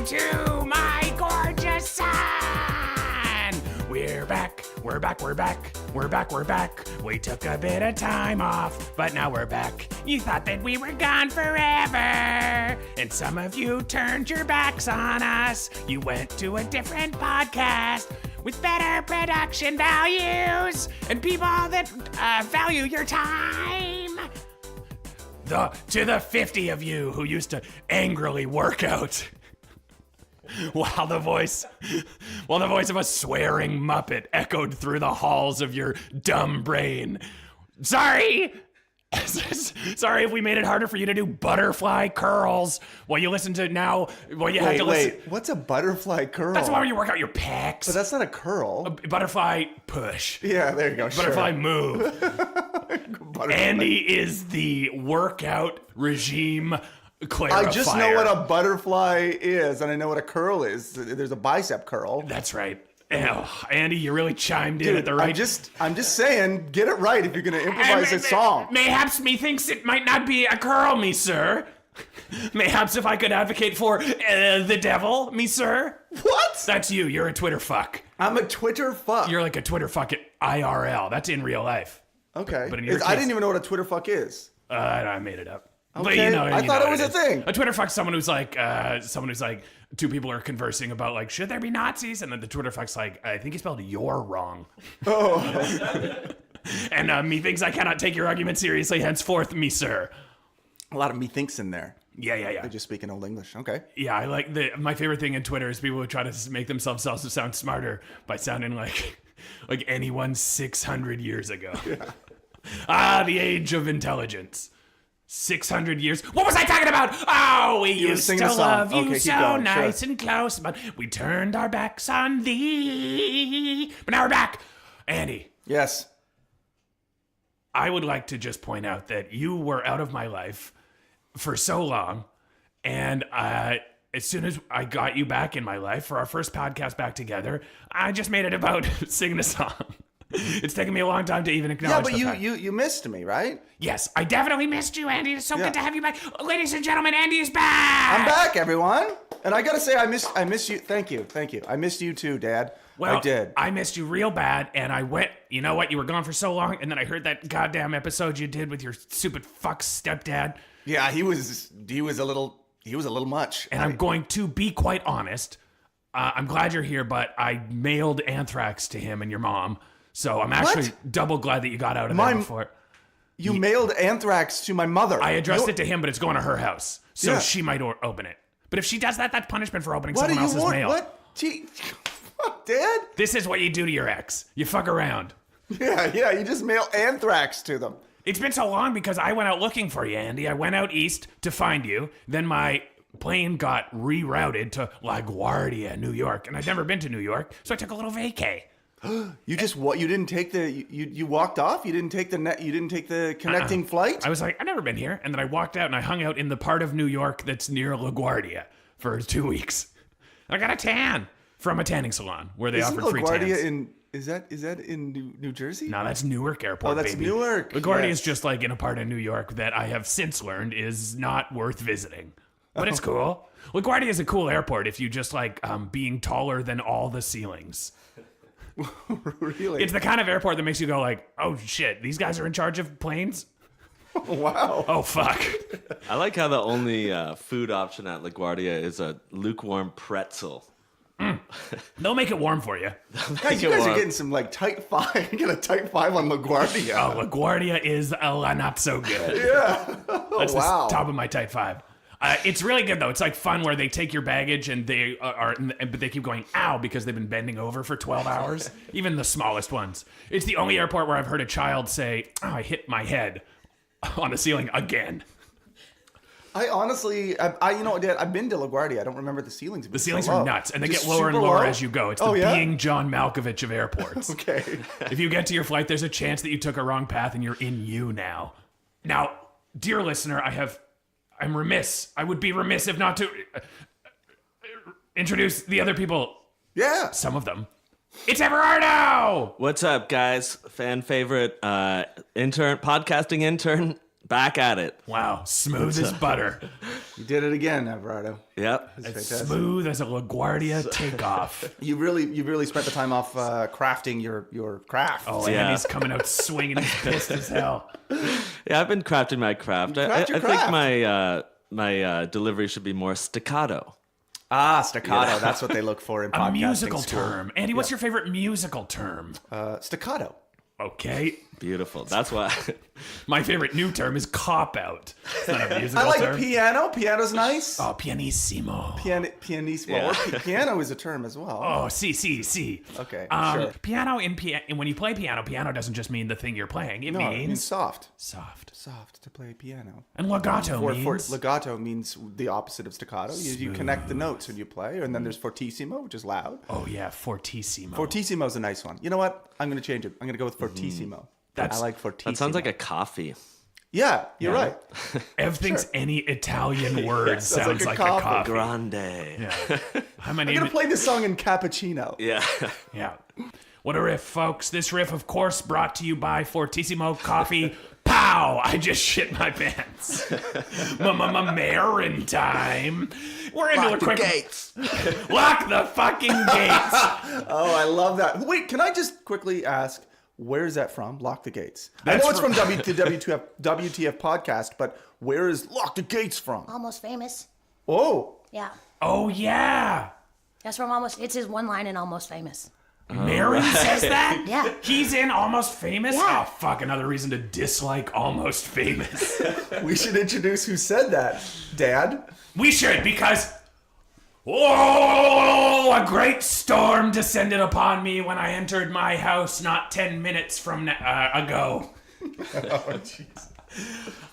welcome to my gorgeous son. We're back. We took a bit of time off, but now we're back. You thought that we were gone forever, and some of you turned your backs on us. You went to a different podcast with better production values and people that value your time. To the 50 of you who used to angrily work out while the voice of a swearing Muppet echoed through the halls of your dumb brain. Sorry if we made it harder for you to do butterfly curls while you listen to now. Well, you have to listen. Wait, what's a butterfly curl? That's why you work out your pecs. But that's not a curl. A butterfly push. Yeah, there you go. Butterfly sure. move. Butterfly. Andy is the workout regime clarifier. I just know what a butterfly is, and I know what a curl is. There's a bicep curl. That's right. Oh, Andy, you really chimed in at the right. I'm just saying, get it right if you're going to improvise a song. Mayhaps methinks it might not be a curl, me sir. Mayhaps if I could advocate for the devil, me sir. What? That's you. You're a Twitter fuck. I'm a Twitter fuck. You're like a Twitter fuck at IRL. That's in real life. Okay. But in your case, I didn't even know what a Twitter fuck is. I made it up. Okay. But you know, I thought it was a thing. A Twitter fuck's someone who's like two people are conversing about like, should there be Nazis? And then the Twitter fuck's like, I think he spelled you're wrong. Oh. And methinks I cannot take your argument seriously henceforth, me sir. A lot of methinks in there. Yeah. They just speak in Old English. Okay. Yeah, I like my favorite thing in Twitter is people who try to make themselves sound smarter by sounding like anyone 600 years ago. Yeah. The age of intelligence. 600 years. What was I talking about? Oh, we used to love you so nice and close, but we turned our backs on thee. But now we're back. Andy. Yes. I would like to just point out that you were out of my life for so long, and as soon as I got you back in my life for our first podcast back together, I just made it about singing a song. It's taken me a long time to even acknowledge the fact. You missed me, right? Yes, I definitely missed you, Andy. It's so good to have you back. Ladies and gentlemen, Andy is back! I'm back, everyone. And I gotta say, I miss you. Thank you. I missed you too, Dad. Well, I did. I missed you real bad, and I went, you know what, you were gone for so long, and then I heard that goddamn episode you did with your stupid fuck stepdad. Yeah, he was a little much. And I'm going to be quite honest. I'm glad you're here, but I mailed anthrax to him and your mom. So I'm actually double glad that you got out of there before. You mailed anthrax to my mother. I addressed it to him, but it's going to her house. So she might open it. But if she does that, that's punishment for opening someone else's mail. What? Gee, fuck, Dad? This is what you do to your ex. You fuck around. Yeah, you just mail anthrax to them. It's been so long because I went out looking for you, Andy. I went out east to find you. Then my plane got rerouted to LaGuardia, New York. And I'd never been to New York, so I took a little vacay. You didn't take you walked off? You didn't take the connecting flight? I was like, I've never been here. And then I walked out and I hung out in the part of New York that's near LaGuardia for 2 weeks. And I got a tan from a tanning salon where they offered free tans. Is that in New Jersey? No, that's Newark Airport. Oh, that's baby. Newark. LaGuardia is just like in a part of New York that I have since learned is not worth visiting. But it's cool. LaGuardia is a cool airport if you just like being taller than all the ceilings. Really? It's the kind of airport that makes you go like, oh shit, these guys are in charge of planes? Wow. Oh fuck. I like how the only food option at LaGuardia is a lukewarm pretzel. They'll make it warm for you. Guys, you guys are getting some like tight five. You get a tight five on LaGuardia. Oh, LaGuardia is not so good. Yeah. That's wow. the top of my tight five. It's really good though. It's like fun where they take your baggage and they but they keep going ow because they've been bending over for 12 hours. Even the smallest ones. It's the only airport where I've heard a child say, "Oh, I hit my head on the ceiling again." I honestly, you know, Dad, I've been to LaGuardia. I don't remember the ceilings. The ceilings are nuts, and they get lower and lower as you go. It's the being John Malkovich of airports. Okay. If you get to your flight, there's a chance that you took a wrong path and you're in you now. Now, dear listener, I'm remiss. I would be remiss if not to introduce the other people. Yeah. Some of them. It's Everardo! What's up, guys? Fan favorite podcasting intern back at it. Wow, smooth as butter. You did it again, Everardo. Yep. As fantastic. smooth as a LaGuardia takeoff. You really spent the time off crafting your craft. Oh, Yeah. Andy's coming out swinging. He's pissed as hell. Yeah, I've been crafting my craft. craft your I think craft. my delivery should be more staccato. Staccato. That's what they look for in podcasting. A musical school. term. Andy, what's your favorite musical term? Staccato. Okay. Beautiful. That's why. My favorite new term is cop-out. It's not a musical I like term. piano. Piano's nice. Oh, pianissimo. Pianissimo. Yeah. Or piano is a term as well. Oh, see. Okay, sure. Piano and when you play piano, piano doesn't just mean the thing you're playing. It No, it means means soft. soft. Soft to play piano. And legato Or means legato means the opposite of staccato. You connect the notes when you play, and then there's fortissimo, which is loud. oh yeah, fortissimo. Fortissimo is a nice one. You know what? I'm going to change it. I'm going to go with fortissimo. That's- I like fortissimo. That sounds like a coffee. Yeah, you're right. Ev thinks any Italian word sounds like a coffee. Grande. Yeah. I'm I'm going to play this song in cappuccino. Yeah. Yeah. What a riff, folks. This riff, of course, brought to you by Fortissimo Coffee. Pow! I just shit my pants. Marin time. We're into Lock a the quick... gates. Lock the fucking gates. Oh, I love that. Wait, can I just quickly ask, where is that from? Lock the Gates. That's I know it's from the WTF podcast, but where is Lock the Gates from? Almost Famous. Oh, Yeah. Oh, yeah. That's from Almost. It's his one line in Almost Famous. Marin says that? Yeah. He's in Almost Famous? Yeah. Oh, fuck, another reason to dislike Almost Famous. we should introduce who said that, Dad. We should, because... Oh, a great storm descended upon me when I entered my house not 10 minutes from ago. Oh, jeez.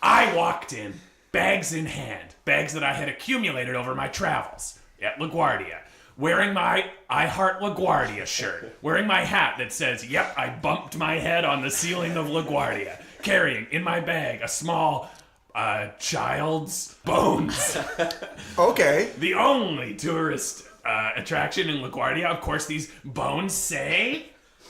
I walked in, bags in hand, bags that I had accumulated over my travels at LaGuardia, wearing my I Heart LaGuardia shirt, wearing my hat that says, yep, I bumped my head on the ceiling of LaGuardia, carrying in my bag a small child's bones. Okay. The only tourist attraction in LaGuardia. Of course, these bones say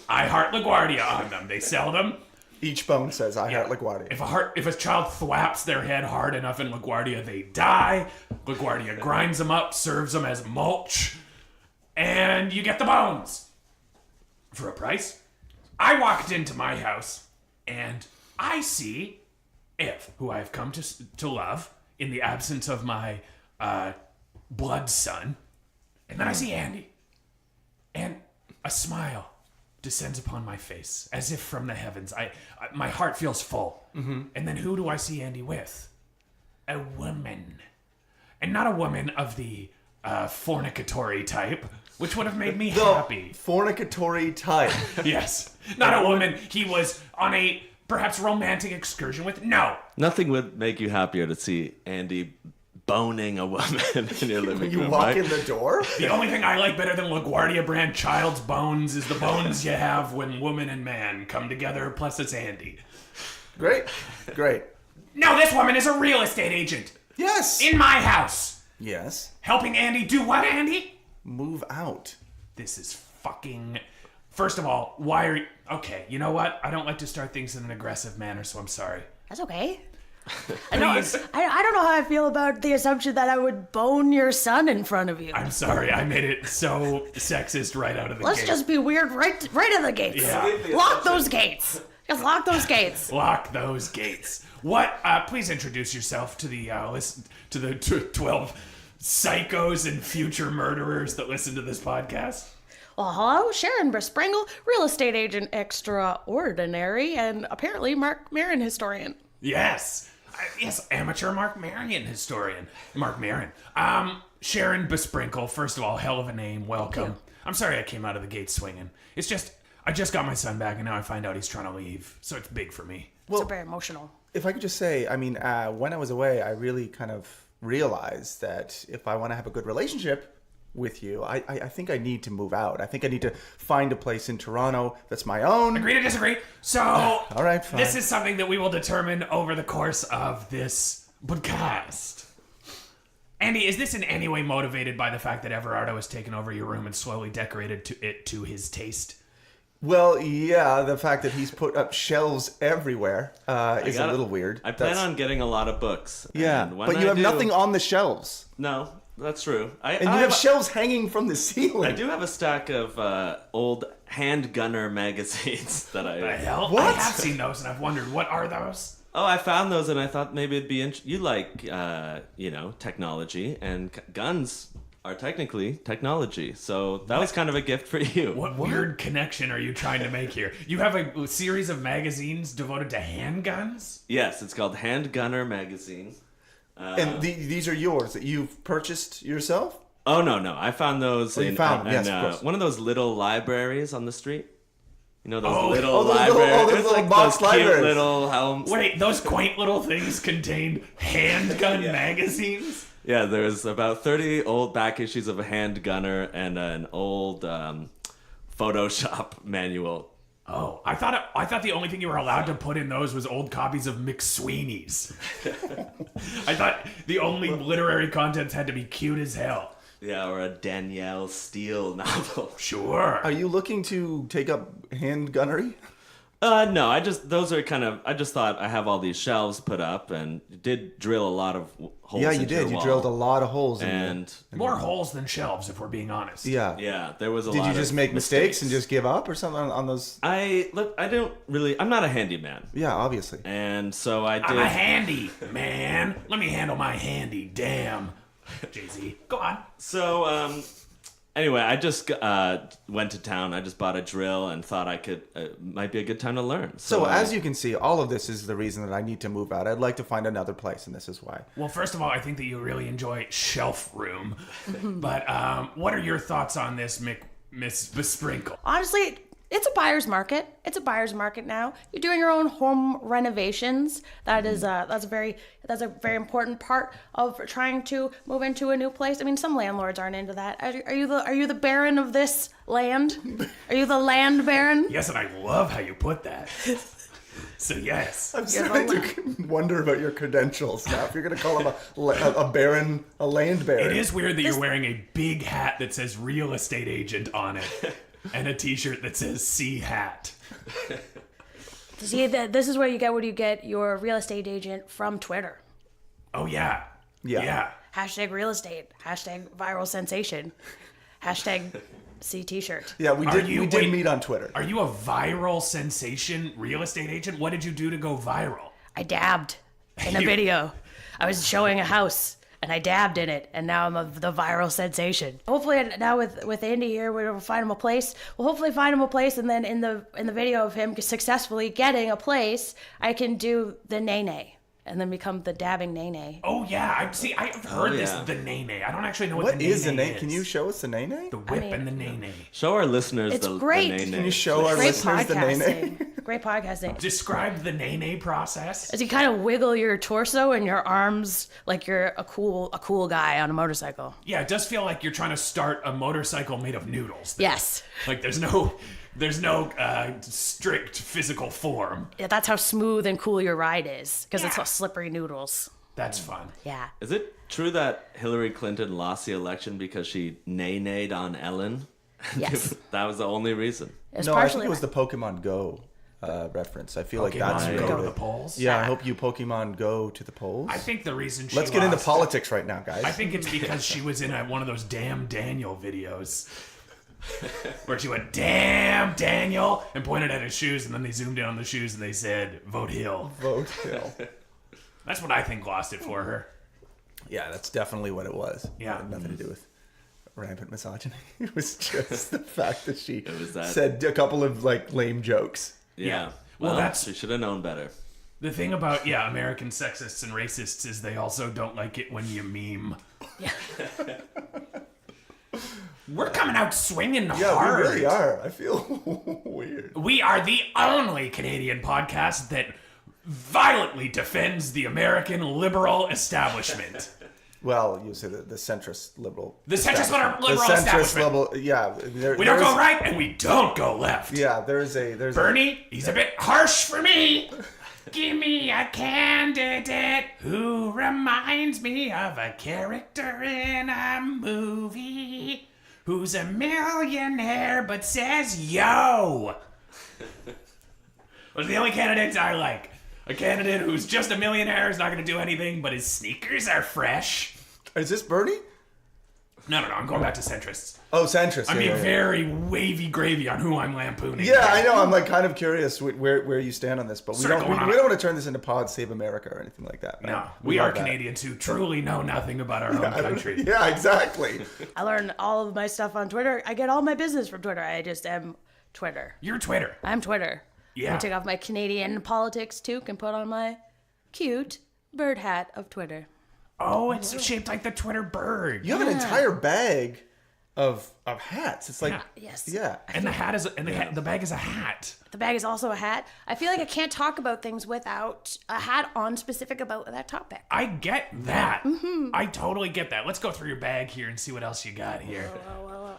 I Heart LaGuardia on them. They sell them. Each bone says, I Heart LaGuardia. If a child thwaps their head hard enough in LaGuardia, they die. LaGuardia grinds them up, serves them as mulch, and you get the bones for a price. I walked into my house, and I see Ev, who I've come to love in the absence of my blood son, and then I see Andy, and a smile descends upon my face as if from the heavens. My heart feels full. Mm-hmm. And then who do I see Andy with? A woman. And not a woman of the fornicatory type, which would have made me happy. Fornicatory type. Yes. Not a woman he was on a perhaps romantic excursion with. No. Nothing would make you happier to see Andy boning a woman in your living You room. walk right? in the door? The only thing I like better than LaGuardia brand child's bones is the bones you have when woman and man come together, plus it's Andy. Great. Great. No, this woman is a real estate agent. Yes. In my house. Yes. Helping Andy do what, Andy? Move out. This is fucking... First of all, why are you... Okay, you know what? I don't like to start things in an aggressive manner, so I'm sorry. That's okay. Please. I don't know how I feel about the assumption that I would bone your son in front of you. I'm sorry, I made it so sexist right out of the Let's gate. just be weird right at the gates. Yeah. Lock those gates. Just lock those gates. Lock those gates. What? Please introduce yourself to the 12 psychos and future murderers that listen to this podcast. Well, hello, Sharon Bespringle, real estate agent extraordinary, and apparently Mark Maron historian. Yes. Yes, amateur Mark Marion historian. Mark Maron. Sharon Besprinkle, first of all, hell of a name. Welcome. Thank you. I'm sorry I came out of the gate swinging. It's just, I just got my son back and now I find out he's trying to leave. So it's big for me. It's very emotional. If I could just say, I mean, when I was away, I really kind of realized that if I want to have a good relationship with you, I think I need to move out. I think I need to find a place in Toronto that's my own. Agree to disagree. So, All right, fine. this is something that we will determine over the course of this podcast. Andy, is this in any way motivated by the fact that Everardo has taken over your room and slowly decorated it to his taste? Well, yeah, the fact that he's put up shelves everywhere is a little weird. I plan on getting a lot of books. Yeah, and when but you I have nothing on the shelves. No, that's true. And you have shelves hanging from the ceiling. I do have a stack of old hand gunner magazines that The I... hell? What? I have seen those, and I've wondered, what are those? Oh, I found those, and I thought maybe it'd be you like, technology, and guns are technically technology. So that was kind of a gift for you. What weird connection are you trying to make here? You have a series of magazines devoted to handguns? Yes, it's called Hand Gunner Magazine. And these are yours that you've purchased yourself? Oh, no. I found those you in found them, yes, of course. one of those little libraries on the street. You know, those Oh, little those libraries. little It's box those cute libraries. little helms. Wait, those quaint little things contain handgun magazines? Yeah, there's about 30 old back issues of a Hand Gunner and an old Photoshop manual. Oh, I thought the only thing you were allowed to put in those was old copies of McSweeney's. I thought the only literary contents had to be cute as hell. Yeah, or a Danielle Steele novel. Sure. Are you looking to take up hand gunnery? No, I just thought I have all these shelves put up and did drill a lot of holes. Yeah, you into did. the You wall. drilled a lot of holes in And More holes than shelves, if we're being honest. Yeah. yeah, there was a Did lot you of just make mistakes and just give up or something on those? I'm not a handyman. Yeah, obviously. And so I did. I'm a handy man. Let me handle my handy. Damn. Jay-Z. Go on. So, anyway, I just went to town. I just bought a drill and thought I could, might be a good time to learn. So as you can see, all of this is the reason that I need to move out. I'd like to find another place, and this is why. Well, first of all, I think that you really enjoy shelf room. But what are your thoughts on this, Miss Besprinkle? Honestly, it's a buyer's market. It's a buyer's market now. You're doing your own home renovations. That's a very important part of trying to move into a new place. I mean, some landlords aren't into that. Are you the baron of this land? Are you the land baron? Yes, and I love how you put that. So yes. I'm starting to wonder about your credentials now. If you're going to call him a baron, a land baron. It is weird that you're wearing a big hat that says real estate agent on it and a t-shirt that says C hat. See, this is where you get your real estate agent from Twitter. Oh, yeah. Yeah. Hashtag real estate. Hashtag viral sensation. Hashtag C t-shirt. Yeah, we did wait, meet on Twitter. Are you a viral sensation real estate agent? What did you do to go viral? I dabbed in a video. I was showing a house and I dabbed in it, and now I'm the viral sensation. Hopefully now with Andy here, we'll find him a place. We'll hopefully find him a place, and then in the video of him successfully getting a place, I can do the nay and then become the dabbing nay. Oh, yeah. I've heard this, yeah. the nay. I don't actually know what What the is the nay name? Can you show us the name? The whip and the nay. Show our listeners It's the great. name. Can you show our Great listeners the name? podcasting. Great podcasting. Describe the nay process. As you kind of wiggle your torso and your arms like you're a cool guy on a motorcycle. Yeah, it does feel like you're trying to start a motorcycle made of noodles. Yes. Like there's no strict physical form. Yeah, that's how smooth and cool your ride is, because it's Yeah. all slippery noodles. That's fun. Yeah. Is it true that Hillary Clinton lost the election because she nay-nayed on Ellen? Yes. That was the only reason. It's No, I partially think it was the Pokemon Go reference. I feel like Pokemon that's go to really- the polls. Yeah, I hope you Pokemon go to the polls. I think the reason she Let's get into lost- politics right now, guys. I think it's because she was in one of those damn Daniel videos. Where she went, damn Daniel, and pointed at his shoes, and then they zoomed in on the shoes and they said, vote Hill. Vote Hill. That's what I think lost it for her. Yeah, that's definitely what it was. Yeah. It had nothing to do with rampant misogyny. It was just the fact that she was that. said a couple of lame jokes. Yeah. Well, that's- she should have known better. The thing about, American sexists and racists is they also don't like it when you meme. Yeah. We're coming out swinging Yeah, hard. we really are. I feel weird. We are the only Canadian podcast that violently defends the American liberal establishment. Well, you say the centrist liberal. The centrist liberal The centrist establishment. liberal. Yeah. We don't go right and we don't go left. Yeah, there's Bernie, he's a bit harsh for me. Give me a candidate who reminds me of a character in a movie who's a millionaire but says yo. Those are the only candidates I like. A candidate who's just a millionaire is not going to do anything, but his sneakers are fresh. Is this Bernie? No, I'm going back to centrists. Oh, centrist. I'm being very wavy gravy on who I'm lampooning. Yeah, I know. I'm like kind of curious where you stand on this, but we don't want to turn this into Pod Save America or anything like that. No, we are Canadians who truly know nothing about our own country. Yeah, exactly. I learn all of my stuff on Twitter. I get all my business from Twitter. I just am Twitter. You're Twitter. I'm Twitter. Yeah. I take off my Canadian politics toque and put on my cute bird hat of Twitter. Oh, it's shaped like the Twitter bird. You have an entire bag of hats. It's like Yes. yeah. And the hat is the bag is a hat. The bag is also a hat. I feel like I can't talk about things without a hat on specific about that topic. I get that. Mm-hmm. I totally get that. Let's go through your bag here and see what else you got here.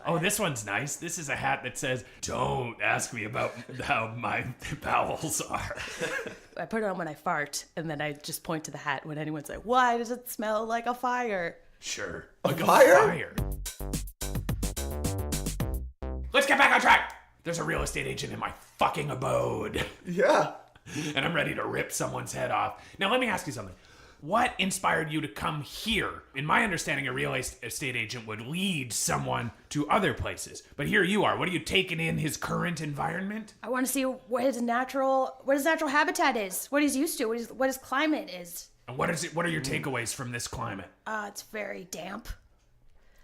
Oh, this one's nice. This is a hat that says, "Don't ask me about how my bowels are." I put it on when I fart, and then I just point to the hat when anyone's like, "Why does it smell like a fire?" Sure. Like a fire? Let's get back on track. There's a real estate agent in my fucking abode. Yeah. And I'm ready to rip someone's head off. Now, let me ask you something. What inspired you to come here? In my understanding, a real estate agent would lead someone to other places. But here you are. What are you taking in his current environment? I want to see what his natural habitat is, what he's used to, what his climate is. And what are your takeaways from this climate? It's very damp.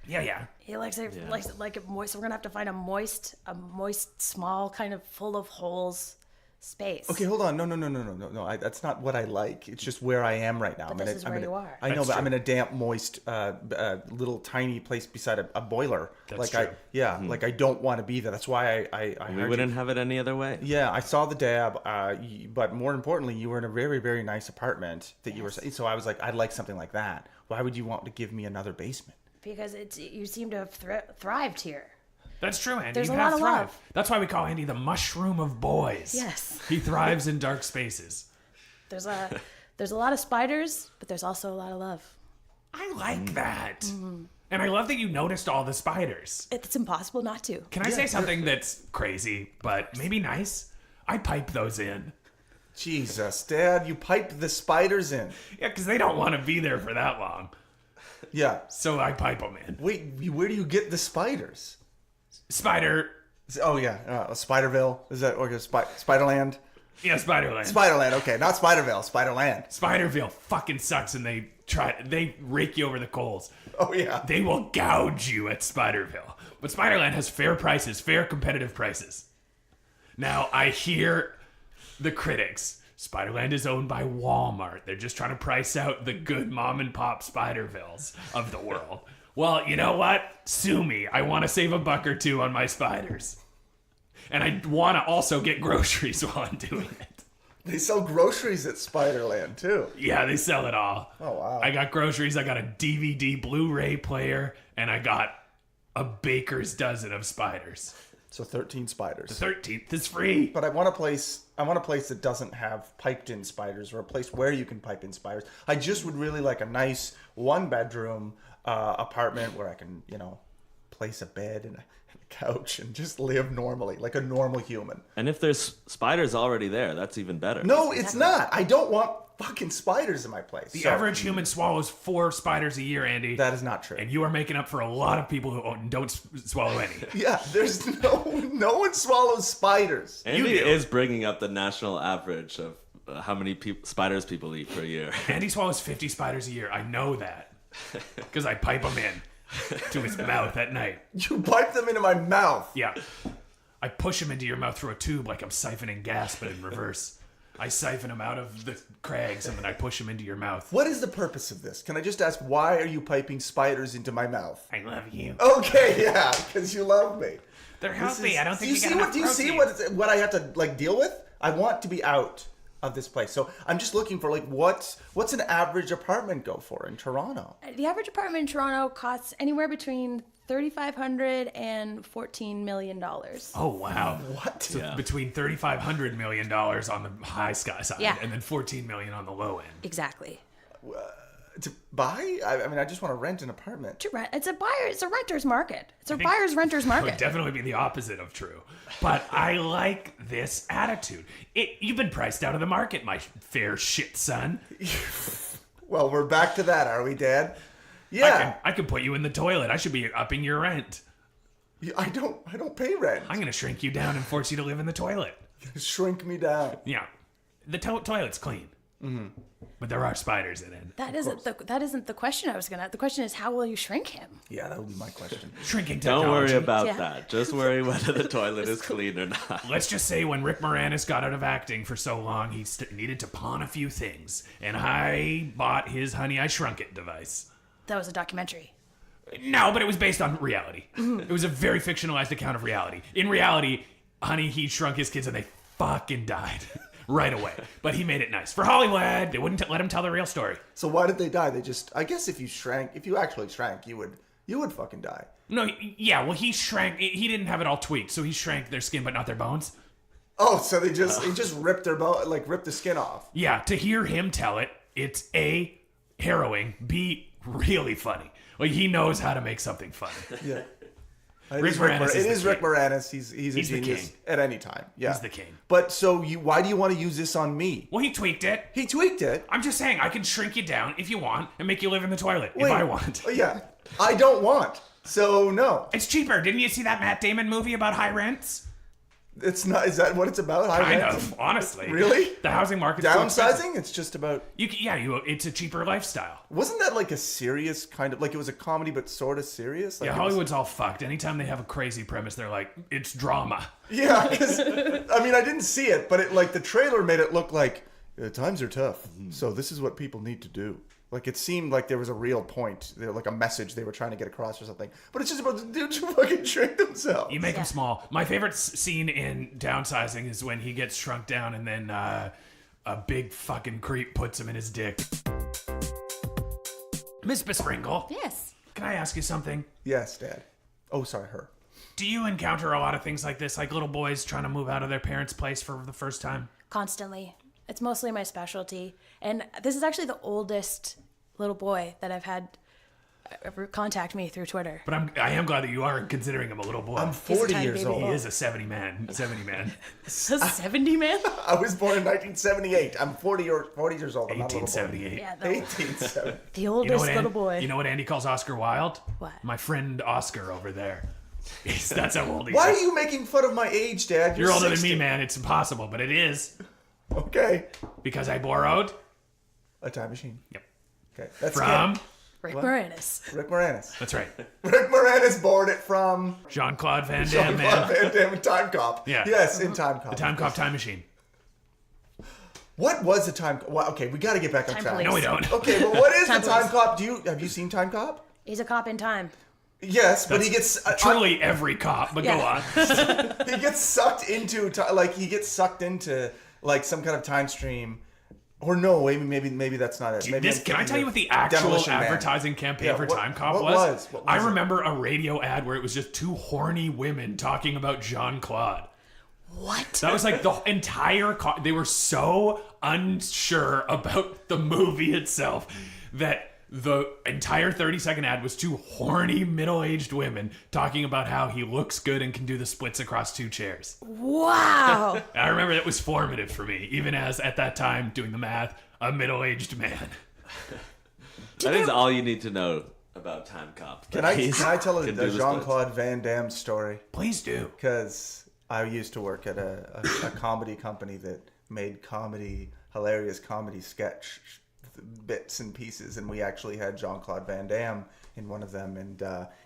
Yeah. He likes it moist. So we're gonna have to find a moist, small, kind of full of holes space. Okay, hold on. No. That's not what I like. It's just where I am right now. But this is where you are. I know, That's but true. I'm in a damp, moist, little tiny place beside a boiler. That's like true. like I don't want to be there. That's why I We heard wouldn't have it any other way. Yeah, I saw the dab, but more importantly, you were in a very, very nice apartment that you were. So I was like, I'd like something like that. Why would you want to give me another basement? Because you seem to have thrived here. That's true, Andy. There's You a have lot of thrived. love. That's why we call Andy the mushroom of boys. Yes. He thrives in dark spaces. There's a lot of spiders, but there's also a lot of love. I like that. And I love that you noticed all the spiders. It's impossible not to. Can I say something that's crazy, but maybe nice? I pipe those in. Jesus, Dad, you piped the spiders in. Yeah, because they don't want to be there for that long. Yeah. So I pipe them in. Wait, where do you get the spiders? Spider. Oh yeah, Spiderville. Is that or Spiderland? Yeah, Spiderland. Spiderland. Okay, not Spiderville. Spiderland. Spiderville fucking sucks and they rake you over the coals. Oh yeah. They will gouge you at Spiderville. But Spiderland has fair prices, fair competitive prices. Now, I hear the critics. Spiderland is owned by Walmart. They're just trying to price out the good mom and pop Spidervilles of the world. Well, you know what? Sue me. I want to save a buck or two on my spiders. And I want to also get groceries while I'm doing it. They sell groceries at Spiderland too. Yeah, they sell it all. Oh wow. I got groceries, I got a DVD Blu-ray player, and I got a baker's dozen of spiders. So 13 spiders. 13th is free. But I want a place that doesn't have piped in spiders, or a place where you can pipe in spiders. I just would really like a nice 1-bedroom apartment where I can, place a bed and a couch and just live normally, like a normal human. And if there's spiders already there, that's even better. No, it's not. I don't want fucking spiders in my place. The average human swallows 4 spiders a year, Andy. That is not true. And you are making up for a lot of people who don't swallow any. Yeah, there's no one swallows spiders. Andy You do. is bringing up the national average of how many spiders people eat per year. Andy swallows 50 spiders a year. I know that. Because I pipe them in to his mouth at night. You pipe them into my mouth. Yeah. I push them into your mouth through a tube like I'm siphoning gas, but in reverse. I siphon them out of the crags and then I push them into your mouth. What is the purpose of this? Can I just ask, why are you piping spiders into my mouth? I love you. Okay, yeah, because you love me. They're healthy. I don't think do you see what I have to deal with? I want to be out of this place. So I'm just looking for what's an average apartment go for in Toronto? The average apartment in Toronto costs anywhere between $3,500 and $14 million. Oh, wow. What? So Yeah. between $3,500 million on the high sky side Yeah. and then $14 million on the low end. Exactly. To buy? I mean, I just want to rent an apartment. To rent. It's a renter's market. It's a renter's That market. would definitely be the opposite of true. But I like this attitude. You've been priced out of the market, my fair shit son. Well, we're back to that, are we, Dad? Yeah. I can put you in the toilet. I should be upping your rent. I don't pay rent. I'm going to shrink you down and force you to live in the toilet. Shrink me down. Yeah. The toilet's clean. Mm-hmm. But there are spiders in it. That isn't the question I was gonna. The question is, how will you shrink him? Yeah, that would be my question. Shrinking technology. Don't worry about Yeah. that. Just worry whether the toilet is clean or not. Let's just say when Rick Moranis got out of acting for so long, he needed to pawn a few things. And I bought his Honey, I Shrunk It device. That was a documentary. No, but it was based on reality. It was a very fictionalized account of reality. In reality, Honey, he shrunk his kids and they fucking died right away. But he made it nice. For Hollywood, they wouldn't let him tell the real story. So why did they die? I guess if you actually shrank, you would fucking die. No, yeah, well, he shrank. He didn't have it all tweaked, so he shrank their skin but not their bones. Oh, so they just ripped their ripped the skin off. Yeah, to hear him tell it, it's A, harrowing, B, really funny. Like, he knows how to make something funny. Yeah. Rick Moranis It is is the Rick king. Moranis. He's a He's the genius king. at any time. Yeah. He's the king. But so why do you want to use this on me? Well, he tweaked it. He tweaked it. I'm just saying, I can shrink you down if you want and make you live in the toilet if I want. Oh, yeah. I don't want. So no. It's cheaper. Didn't you see that Matt Damon movie about high rents? It's not. Is that what it's about? Kind of, honestly. Really? The housing market's too expensive. Downsizing? It's just about. It's a cheaper lifestyle. Wasn't that like a serious kind of, like it was a comedy but sort of serious? Like Yeah, it was- Hollywood's all fucked. Anytime they have a crazy premise, they're like, it's drama. Yeah, because I mean I didn't see it, but the trailer made it look like times are tough, so this is what people need to do. Like it seemed like there was a real point, like a message they were trying to get across or something. But it's just about the dudes who fucking shrink themselves. You make them small. My favorite scene in Downsizing is when he gets shrunk down and then a big fucking creep puts him in his dick. Miss Bespringle, Yes. can I ask you something? Yes, Dad. Oh, sorry, her. Do you encounter a lot of things like this, like little boys trying to move out of their parents' place for the first time? Constantly. It's mostly my specialty. And this is actually the oldest little boy that I've had ever contact me through Twitter. But I am glad that you are considering him a little boy. I'm a 40 tiny years baby old. He is a 70 man. 70 man. A 70 man? I was born in 1978. I'm 40 years old. I'm not a little boy. 1878. Yeah, 1870. the oldest little boy. You know what Andy calls Oscar Wilde? What? My friend Oscar over there. That's how old he Why is. are you making fun of my age, Dad? You're older than 60. me, man. It's impossible, but it is. Okay. Because I borrowed. A time machine. Yep. Okay. That's From. good. Rick Moranis. Rick Moranis. That's right. Rick Moranis borrowed it from Jean-Claude Van Damme, Jean-Claude man. Van Damme in Time Cop. Yeah. Yes, in Time Cop. The Time Cop Time Machine. What was the Time Cop? Well, okay, we got to get back on Time track. Police. No, we don't. Okay, but what is Time the Time Police. Cop? Have you seen Time Cop? He's a cop in time. Yes, but he gets Truly every cop, but go on. he gets sucked into like some kind of time stream. Or no, maybe that's not it. Maybe Can I tell you what the actual Demolition Man. advertising campaign Yeah, for what- Time Cop what was? was I it? remember a radio ad where it was just two horny women talking about Jean-Claude. What? That was like the entire they were so unsure about the movie itself that the entire 30-second ad was two horny middle-aged women talking about how he looks good and can do the splits across two chairs. Wow. I remember that was formative for me, even as at that time, doing the math, a middle-aged man. That is all you need to know about Time Cop. Can I tell Can a do the Jean-Claude Van Damme story? Please do. Because I used to work at a comedy company that made hilarious comedy sketch bits and pieces, and we actually had Jean-Claude Van Damme in one of them, and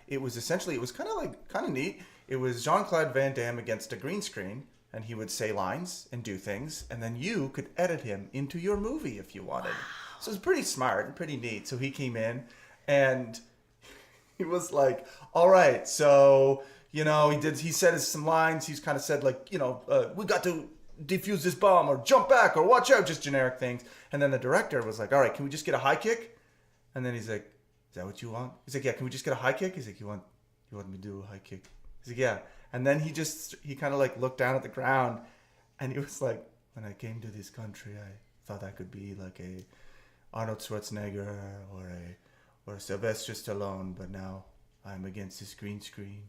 it was kind of neat. It was Jean-Claude Van Damme against a green screen, and he would say lines and do things, and then you could edit him into your movie if you wanted. So it was pretty smart and pretty neat. So he came in, and he was like, all right, so he said some lines. He's kind of said we got to defuse this bomb or jump back or watch out, just generic things. And then the director was like, all right, can we just get a high kick? And then he's like, is that what you want? He's like, yeah, can we just get a high kick? He's like, you want me to do a high kick? He's like, yeah. And then he kind of like looked down at the ground, and he was like, when I came to this country, I thought I could be like Arnold Schwarzenegger or a Sylvester Stallone, but now I'm against this green screen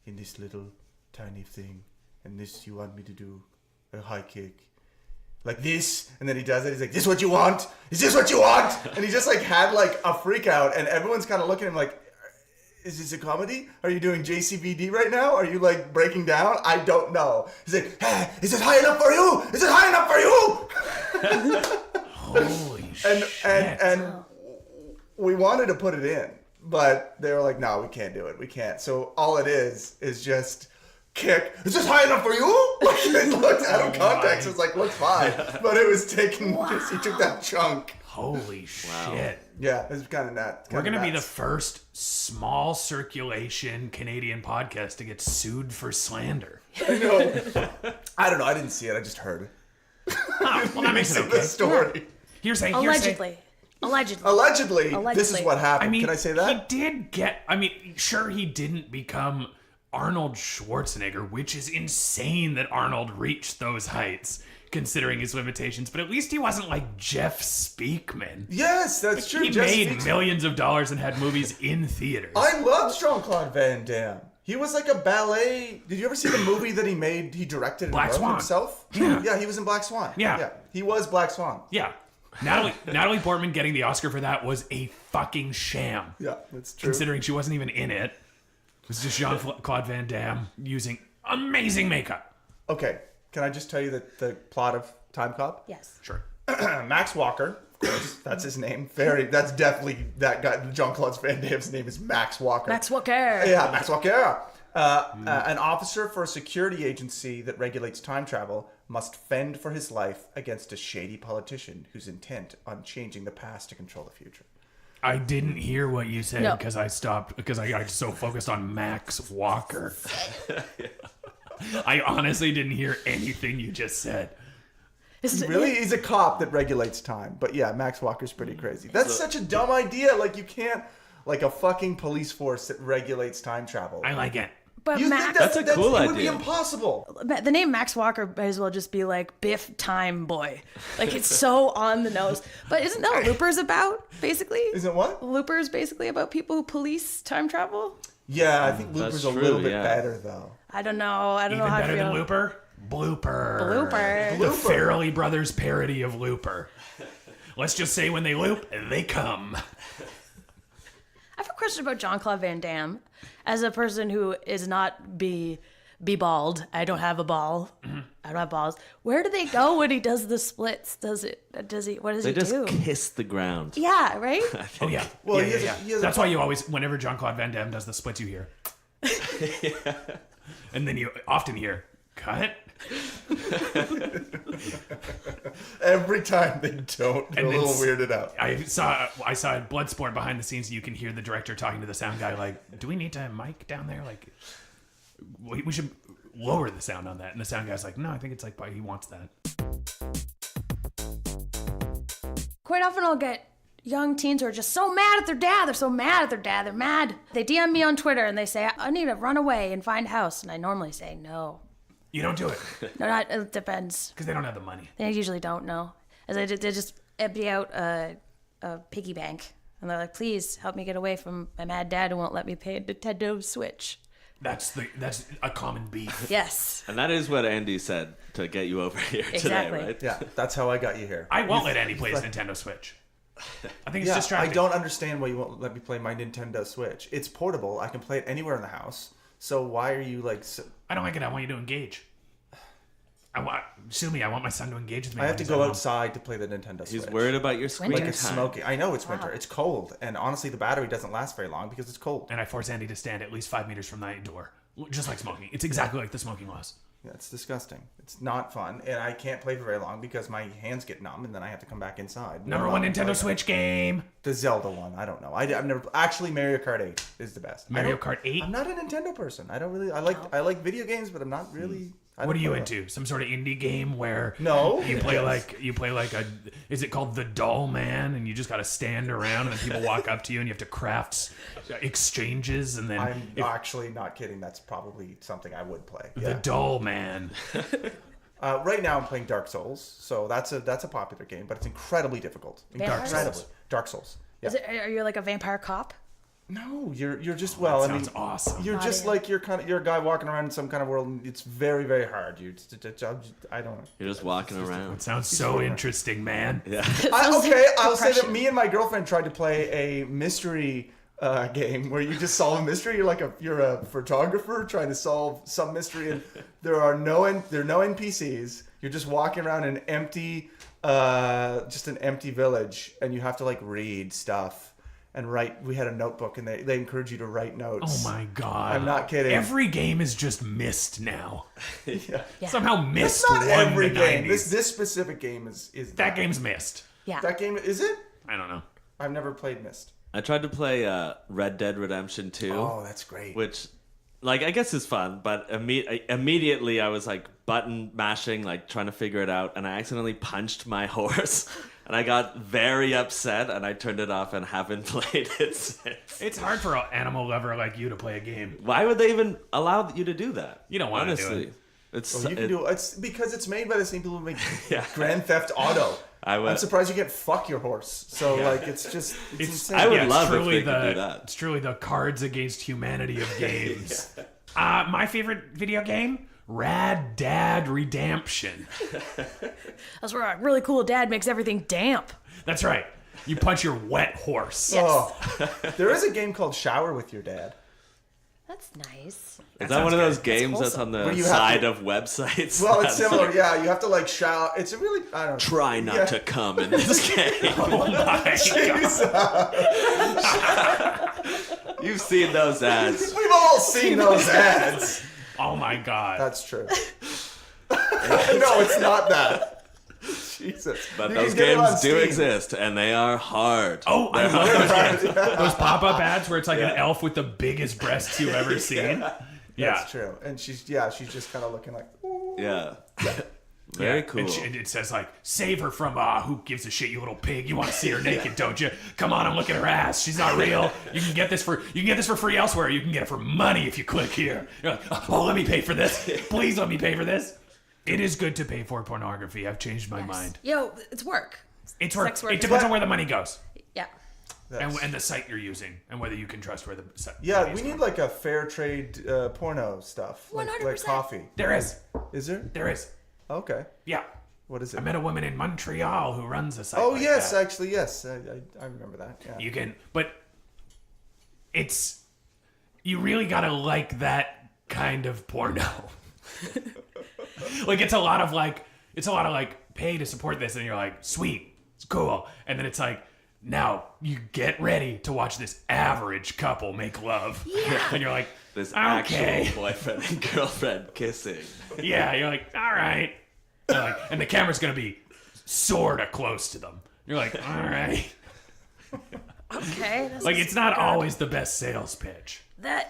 in this little tiny thing, and this you want me to do a high kick like this, and then he does it. He's like, "This what you want? Is this what you want?" And he just like had like a freak out, and everyone's kind of looking at him like, "Is this a comedy? Are you doing JCVD right now? Are you like breaking down? I don't know." He's like, "Hey, is it high enough for you? Is it high enough for you?" Holy shit. And we wanted to put it in, but they were like, "No, we can't do it. We can't." So all it is just kick. Is this high enough for you? Like, it looked out of context. It's like, looks fine, but it was taking. He took that chunk. Holy shit. Yeah, it was kind of nuts. We're going to be the first small circulation Canadian podcast to get sued for slander. I know. I don't know. I didn't see it. I just heard it. Oh, well, that makes it The okay. story. Hearsay. Allegedly. This is what happened. I mean, can I say that? He did get. I mean, sure, he didn't become Arnold Schwarzenegger, which is insane that Arnold reached those heights, considering his limitations. But at least he wasn't like Jeff Speakman. Yes, that's true. He made millions of dollars and had movies in theaters. I love Jean-Claude Van Damme. He was like a ballet. Did you ever see the movie that he made? He directed and Black wrote Swan. himself. Yeah. He was in Black Swan. Yeah. He was Black Swan. Yeah. Natalie Portman getting the Oscar for that was a fucking sham. Yeah, that's true. Considering she wasn't even in it. It was just Jean-Claude Van Damme using amazing makeup. Okay, can I just tell you the plot of Time Cop? Yes. Sure. Max Walker, of course, that's his name. That's definitely that guy. Jean-Claude Van Damme's name is Max Walker. Max Walker. Yeah, Max Walker. An officer for a security agency that regulates time travel must fend for his life against a shady politician who's intent on changing the past to control the future. I didn't hear what you said No. because I got so focused on Max Walker. I honestly didn't hear anything you just said. Really? He's a cop that regulates time. But yeah, Max Walker's pretty crazy. That's such a dumb idea. Like, you can't... Like a fucking police force that regulates time travel. I like it. But You Max, think That's a cool It would be idea. impossible. the name Max Walker might as well just be like Biff Time Boy. Like, it's so on the nose. But isn't that what Looper's about, basically? Isn't what? Looper's basically about people who police time travel? Yeah, I think Looper's That's a little true, bit yeah. better, though. I don't know. I don't Even know how better I feel. than Looper? Blooper. Blooper. The Farrelly Brothers parody of Looper. Let's just say when they loop, they come. I have a question about Jean-Claude Van Damme. As a person who is not be bald, I don't have a ball. I don't have balls. Where do they go when he does the splits? What does They he just do? kiss the ground. Yeah, right? Oh, yeah. Well, yeah. he has a- That's why you always, whenever Jean-Claude Van Damme does the splits, you hear. And then you often hear, cut. Every time they don't, they're a And then little weirded out. I saw Bloodsport behind the scenes. You can hear the director talking to the sound guy, like, "Do we need to mic down there? Like, we should lower the sound on that." And the sound guy's like, "No, I think it's like he wants that." Quite often I'll get young teens who are just so mad at their dad. They're so mad at their dad. They're mad. They DM me on Twitter and they say, "I need to run away and find a house." And I normally say, no. You don't do it No, it depends. because they don't have the money. They usually don't know. As they just empty out a piggy bank. And they're like, "Please help me get away from my mad dad who won't let me pay a Nintendo Switch." That's a common beef. Yes. And that is what Andy said to get you over here Exactly. today, right? Yeah, that's how I got you here. I won't let Andy play his Nintendo Switch. I think it's Yeah, I distracting. don't understand why you won't let me play my Nintendo Switch. It's portable. I can play it anywhere in the house. So why are you like... I don't like it. I want you to engage. I want my son to engage with me. I have when to he's go at home. outside to play the Nintendo Switch. He's worried about your screen Winter. Like it's time. smoky. I know it's winter. It's cold. And honestly, the battery doesn't last very long because it's cold. And I force Andy to stand at least 5 meters from the door. Just like smoking. It's exactly like the smoking laws. Yeah, it's disgusting. It's not fun. And I can't play for very long because my hands get numb and then I have to come back inside. Number one Nintendo Switch game. The Zelda one. I don't know. I've never... Actually, Mario Kart 8 is the best. Mario Kart 8? I'm not a Nintendo person. I don't really... I like video games, but I'm not really... I What are don't you play into? Some sort of indie game where No. you play like a, is it called the Doll Man, and you just got to stand around and then people walk up to you and you have to craft exchanges and then I'm actually not kidding. That's probably something I would play. the Yeah. Doll Man. Right now I'm playing Dark Souls, so that's a popular game, but it's incredibly difficult. Dark Incredibly. Dark Souls. Yeah. Are you like a vampire cop? No, you're just Sounds awesome. You're just like you're a guy walking around in some kind of world, and it's very, very hard. I don't know. You're just walking around. It sounds so interesting, man. Yeah. I'll say that me and my girlfriend tried to play a mystery game where you just solve a mystery. You're a photographer trying to solve some mystery, and there are no NPCs. You're just walking around an empty village, and you have to like read stuff and write. We had a notebook, and they encourage you to write notes. Oh my god! I'm not kidding. Every game is just Myst now. Yeah. Somehow Myst It's not won every the game. 90s. This specific game is That game's Myst. Yeah. That game is it? I don't know. I've never played Myst. I tried to play Red Dead Redemption 2. Oh, that's great. Which, like, I guess is fun, but immediately I was like button mashing, like trying to figure it out, and I accidentally punched my horse, and I got very upset, and I turned it off and haven't played it since. It's hard for an animal lover like you to play a game. Why would they even allow you to do that? You don't want to do Honestly, it. it's You can do it. It's because it's made by the same people who make Yeah. Grand Theft Auto. I would- I'm surprised you can't fuck your horse. So like, it's insane. I would it's love if truly they could do that. It's truly the Cards Against Humanity of games. My favorite video game, Rad Dad Redemption. That's where a really cool dad makes everything damp. That's right. You punch your wet horse. Yes. Oh, there is a game called Shower with Your Dad. That's nice. Is that one of sounds those good. games that's on Where the you have side to- of websites? Well, it's That's similar. like, Yeah, you have to like shower. It's a really I don't know. Try not Yeah. to come in this game. Oh my god. You've seen those ads. We've all seen those ads. Oh my god. That's true. No, it's not that. Jesus. But You those can get it on games do Steam. exist, and they are hard. Oh, I love those games. Yeah. Those pop-up ads where it's like an elf with the biggest breasts you've ever seen. Yeah. That's true. And she's just kind of looking like, ooh. Yeah. Very Yeah, cool. and it says like, save her from who gives a shit, you little pig. You want to see her naked, don't you? Come on, I'm looking at her ass. She's not real. You can get this for free elsewhere. You can get it for money if you click here. You're like, oh, let me pay for this. Please let me pay for this. It is good to pay for pornography. I've changed my mind. Yo, it's work. It's work. Sex work. It depends on where the money goes Yeah. and the site you're using and whether you can trust where the site. Yeah, money is we need going. like a fair trade porno stuff. Like 100%. coffee. There is. Is there? There is. Okay. Yeah. What is it? I met a woman in Montreal who runs a site. Oh, like yes, that. actually, yes. I remember that. Yeah. You can, but you really gotta like that kind of porno. Like it's a lot of like pay to support this, and you're like, sweet, it's cool, and then it's like, now you get ready to watch this average couple make love, and you're like, This okay, actual boyfriend and girlfriend kissing. yeah, you're like, all right, and the camera's gonna be sorta close to them. You're like, all right, Okay. like it's not always the best sales pitch.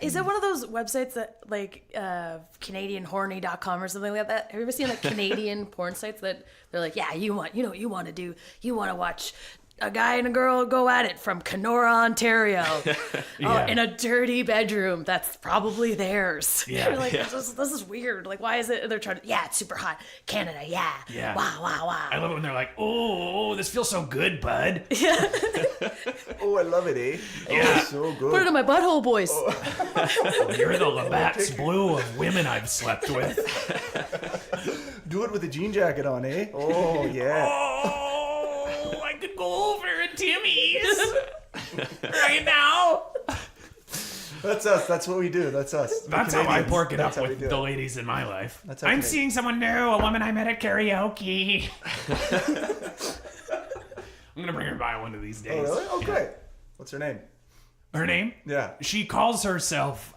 Is that one of those websites that like CanadianHorny.com or something like that? Have you ever seen like Canadian porn sites that they're like, yeah, you want to watch a guy and a girl go at it from Kenora, Ontario, in a dirty bedroom that's probably theirs. Yeah, You're like, yeah. this is weird. Like, why is it? They're trying to, yeah, it's super hot. Canada, yeah. Yeah. Wow. I love it when they're like, oh, this feels so good, bud. Oh, I love it, eh? Yeah. Oh, so good. Put it in my butthole, boys. You're the Labatt's Blue of women I've slept with. Do it with a jean jacket on, eh? Oh, yeah. Oh, I could go over to Timmy's right now. That's us. That's what we do. That's us. The That's how I Canadians. pork it That's up how we with do the it. ladies in my life. That's how I'm Canadians- seeing someone new, a woman I met at karaoke. I'm gonna bring her by one of these Oh, days. really? Oh, great. What's her name? Her name? Yeah. She calls herself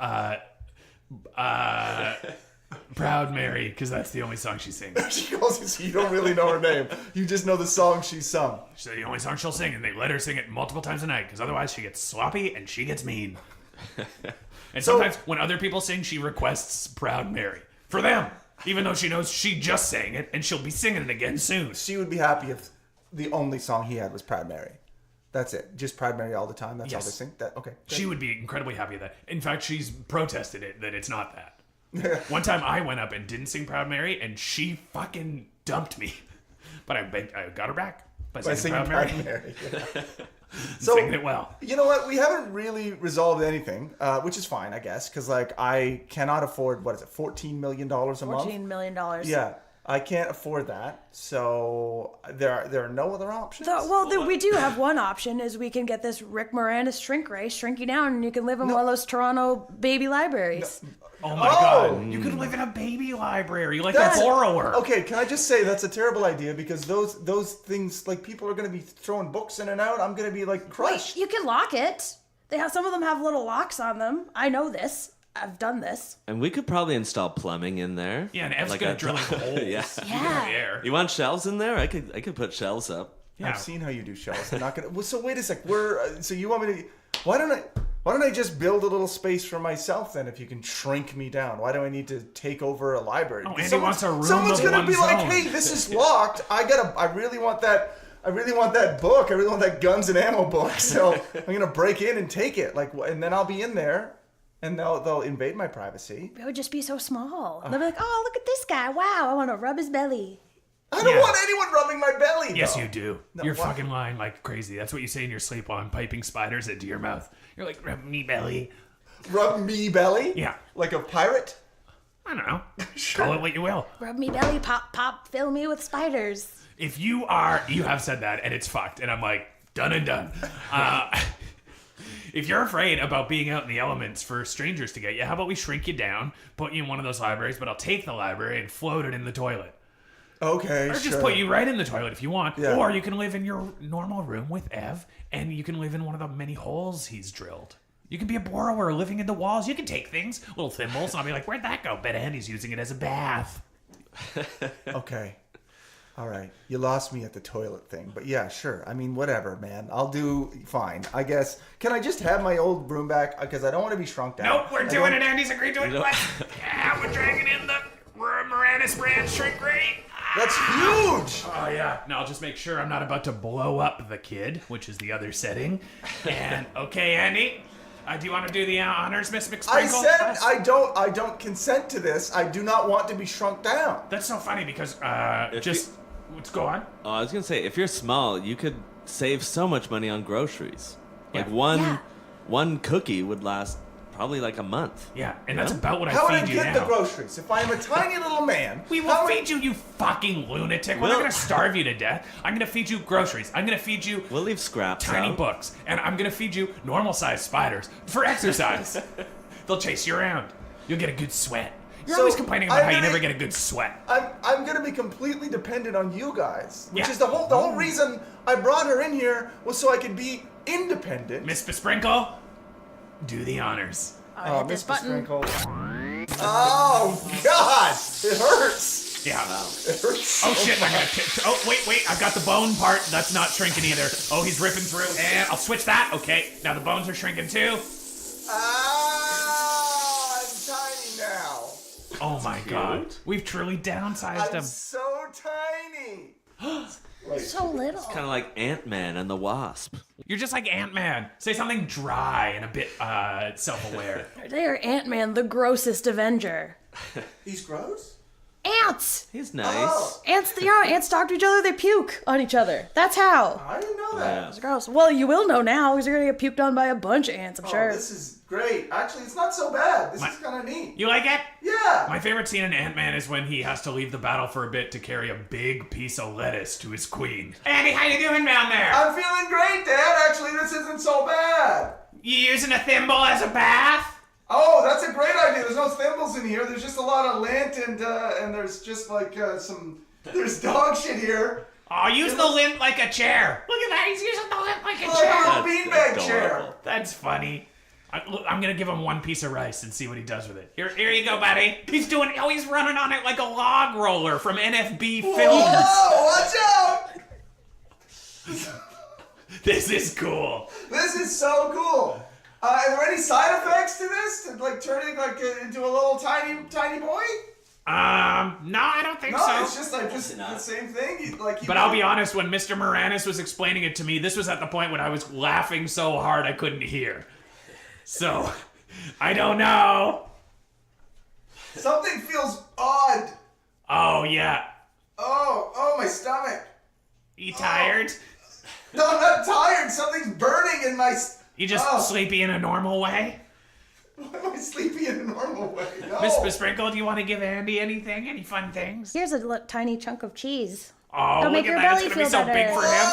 Proud Mary, because that's the only song she sings. She calls you, so you don't really know her name. You just know the song she sung. She's the only song she'll sing, and they let her sing it multiple times a night, because otherwise she gets sloppy and she gets mean. And sometimes when other people sing, she requests Proud Mary for them, even though she knows she just sang it, and she'll be singing it again soon. She would be happy if the only song he had was Proud Mary. That's it. Just Proud Mary all the time. That's all Yes. they sing. That okay. She would be incredibly happy with that. In fact, she's protested it, that it's not that. One time I went up and didn't sing Proud Mary, and she fucking dumped me. But I got her back by singing Proud Mary. Yeah. So, singing it well. You know what? We haven't really resolved anything, which is fine, I guess, because like I cannot afford $14 million a month. $14 million. Yeah, I can't afford that. So there are no other options. We do have one option: is we can get this Rick Moranis shrink you down, and you can live in one of those Toronto baby libraries. Oh my God! You could live in a baby library like a borrower. Okay, can I just say that's a terrible idea because those things, like, people are going to be throwing books in and out. I'm going to be like crushed. Wait, you can lock it. Some of them have little locks on them. I know this. I've done this. And we could probably install plumbing in there. Yeah, and Ev's gonna drill holes. Yeah. You want shelves in there? I could put shelves up. Yeah. I've seen how you do shelves. They're not gonna. Well, so wait a sec. So you want me to? Why don't I just build a little space for myself then? If you can shrink me down, why do I need to take over a library? Oh, Andy wants a room. Someone's of gonna one be like, zone. "Hey, this is locked. I really want that. I really want that book. I really want that guns and ammo book. So I'm gonna break in and take it. And then I'll be in there." And they'll invade my privacy. It would just be so small. They'll be like, "Oh, look at this guy! Wow, I want to rub his belly." I don't want anyone rubbing my belly. Yes, though. you do. You're fucking lying like crazy. That's what you say in your sleep while I'm piping spiders into your mouth. You're like, rub me belly. Rub me belly? Yeah. Like a pirate? I don't know. Call it what you will. Rub me belly, pop, pop, fill me with spiders. If you have said that and it's fucked, and I'm like, done and done. If you're afraid about being out in the elements for strangers to get you, how about we shrink you down, put you in one of those libraries, but I'll take the library and float it in the toilet. Okay, Or just put you right in the toilet if you want. Yeah. Or you can live in your normal room with Ev, and you can live in one of the many holes he's drilled. You can be a borrower living in the walls. You can take things, little thimbles, and I'll be like, where'd that go? Bet Andy's using it as a bath. Okay. All right. You lost me at the toilet thing. But yeah, sure. I mean, whatever, man. I'll do fine, I guess. Can I just have my old broom back? Because I don't want to be shrunk down. Nope, we're doing it. Andy's agreed to it. Yeah, we're dragging in the Moranis brand shrink ray. That's huge! Oh, yeah. Now, I'll just make sure I'm not about to blow up the kid, which is the other setting. And, okay, Andy, do you want to do the honors, Miss McSprinkle? I said I don't consent to this. I do not want to be shrunk down. That's so funny because, let's go on. Oh, I was going to say, if you're small, you could save so much money on groceries. Like Yeah. one cookie would last probably like a month. Yeah, and that's about what How would I I feed you get now. the groceries? If I am a tiny little man... We will feed you, you fucking lunatic. We're not going to starve you to death. I'm going to feed you groceries. I'm going to feed you We'll leave scraps tiny out. books. And I'm going to feed you normal-sized spiders for exercise. They'll chase you around. You'll get a good sweat. You're always complaining about how you never get a good sweat. I'm gonna be completely dependent on you guys, which Yeah. is the whole reason I brought her in here was so I could be independent. Miss Besprinkle, do the honors. Hit this button. Sprinkle. Oh God, it hurts. Yeah. It hurts. Oh shit! Oh wait! I've got the bone part. That's not shrinking either. Oh, he's ripping through, and I'll switch that. Okay, now the bones are shrinking too. I'm tiny now. Oh my God, we've truly downsized I'm him. so tiny. So little. Kind of like Ant-Man and the Wasp. You're just like Ant-Man. Say something dry and a bit self-aware. They are Ant-Man, the grossest Avenger. He's gross. Ants! He's nice. Oh. Ants, ants talk to each other, they puke on each other. That's how. I didn't know that. It's gross. Well, you will know now because you're going to get puked on by a bunch of ants, I'm sure. Oh, this is great. Actually, it's not so bad. This is kind of neat. You like it? Yeah. My favorite scene in Ant-Man is when he has to leave the battle for a bit to carry a big piece of lettuce to his queen. Andy, how you doing down there? I'm feeling great, Dad. Actually, this isn't so bad. You using a thimble as a bath? Oh, that's a great idea. There's no thimbles in here. There's just a lot of lint and there's just like there's dog shit here. Oh, use the lint like a chair. Look at that. He's using the lint like a Like chair. a little beanbag chair. adorable. That's funny. I'm gonna give him one piece of rice and see what he does with it. Here you go, buddy. He's running on it like a log roller from NFB Films. Whoa, watch out! This is cool. This is so cool. Are there any side effects to this? To, like turning into a little tiny boy? No, I don't think No, so. it's just like the same thing. But I'll be honest, when Mr. Moranis was explaining it to me, this was at the point when I was laughing so hard I couldn't hear. So, I don't know. Something feels odd. Oh, yeah. Oh, my stomach. You tired? No, I'm not tired. Something's burning in my... You just sleepy in a normal way? Why am I sleepy in a normal way? No. Miss Sprinkle, do you want to give Andy anything? Any fun things? Here's a tiny chunk of cheese. Oh, It'll look make at your that. It's belly going to be feel so big better. for him.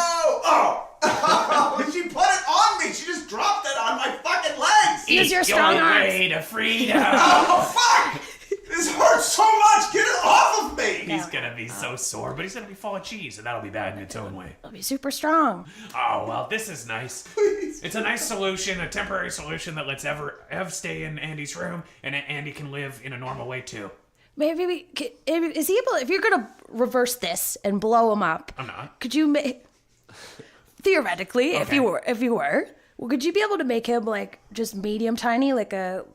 Oh, she put it on me. She just dropped it on my fucking legs. Use your Eat strong your arms. way to freedom. Oh, fuck. This hurts so much. Get it off of me. He's going to be so sore, but he's going to be full of cheese, and that'll be bad in its own way. It'll be super strong. Oh, well, this is nice. Please. It's a nice solution, a temporary solution that lets Ev stay in Andy's room, and Andy can live in a normal way, too. Maybe is he able? If you're gonna reverse this and blow him up, I'm not. Could you make theoretically, if you were, well, could you be able to make him like just medium tiny, like a